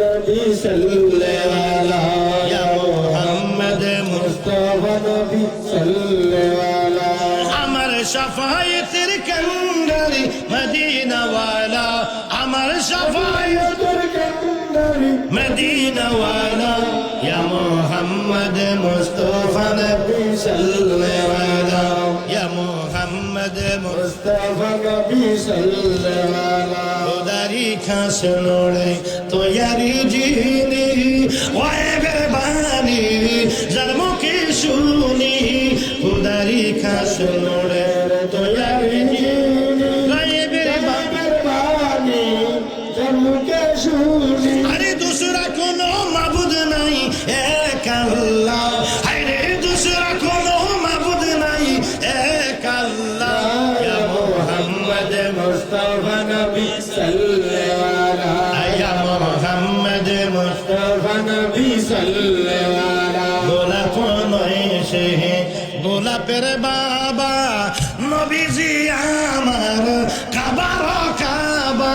নবী সাল্লাল্লাহু ইয়া মুহাম্মদ মুস্তাফা নবী সাল্লাল্লাহু আমার শাফায়েতের কান্ডারি মদিনা ওয়ালা আমার শাফায়েতের কান্ডারি মদিনা ওয়ালা ইয়া মুহাম্মদ মুস্তাফা নবী সাল্লাল্লাহু ইয়া মুহাম্মদ মুস্তাফা নবী সাল্লাল্লাহু खुदारी खास लोड़े तो यारी जीनी वाए बेबानी जन्मों की शूनी खुदारी खास लोड़े तो यारी जीनी वाए बेबानी जन्मों की शूनी अरे दूसरा कोनो माबूद नहीं एक अल्लाह अरे दूसरा कोनो माबूद नहीं एक अल्लाह या मोहम्मद मुस्तफा नबी या मोहम्मद मुस्तफा नबी सल्लल्लाहु गोलाप नयशे गोलापेर बाबा नबीजी आमार काবার কাবা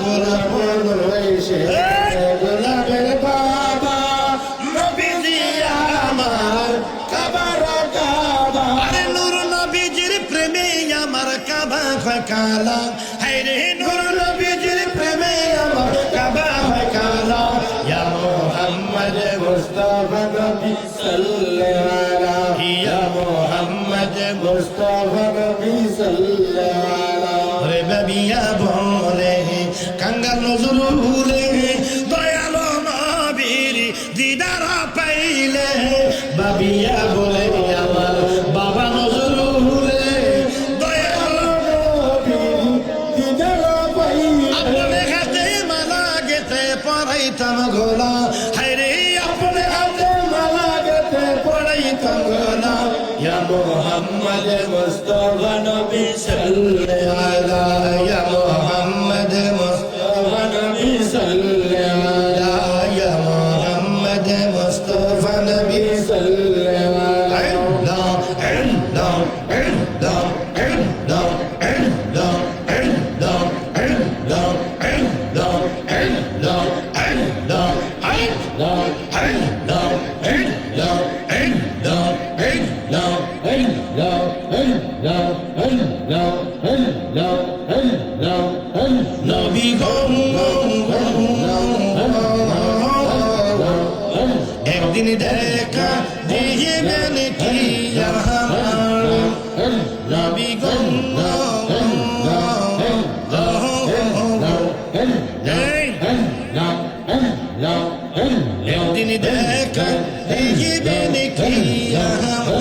গোলাপ নয়শে গোলাপের বাবা নবীজি আমার কাবার কাবা আরে নূর নবীজির প্রেমে আমার কাবা হয় কালা হায়রে নূর নবীজির প্রেমে আমার কাবা হয় কালা ইয়া মুহাম্মদ মুস্তাফা নবী সাল্লাল্লাহু ইয়া মুহাম্মদ মুস্তাফা নবী সাল্লাল্লাহু রে বাবিয়া বলে কাঙ্গাল নজরুলে দয়ালো নবীর দিদার পাইলে বাবিয়া বলে আমার বাবা নজরুলে দয়ালো নবীর দিদার পাইলে আপনে হাতে মালা গেতে পড়াইতাম গোলা হায়রে আপনে হাতে মালা গেতে পড়াইতাম গোলা ইয়া মুহাম্মদ মুস্তাফা নবী সাল্লাল্লাহু ইয়া মুহাম্মদ মুস্তাফা নবী সাল্লাল্লাহু ইয়া মুহাম্মদ মুস্তাফা নবী নবী গো একদিন দেখা দিবেন কি আমার নবী গো একদিন দেখা দিবেন কি আমার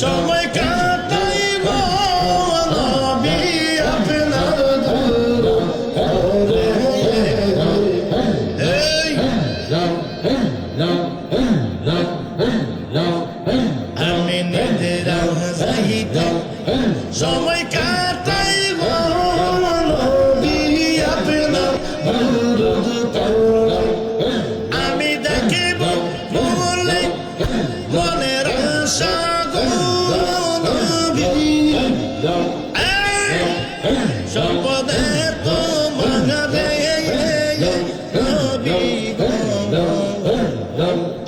সময় কাটাইব নবী আপনার আমি নিদ্রা যাইতে সময় কাটাইব নবী আপনার আমি দেখিব বলে মনের আশা সম্পদে তো মানবে নবী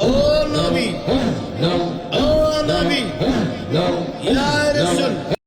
ও নবী ও নবী ইয়া রাসূল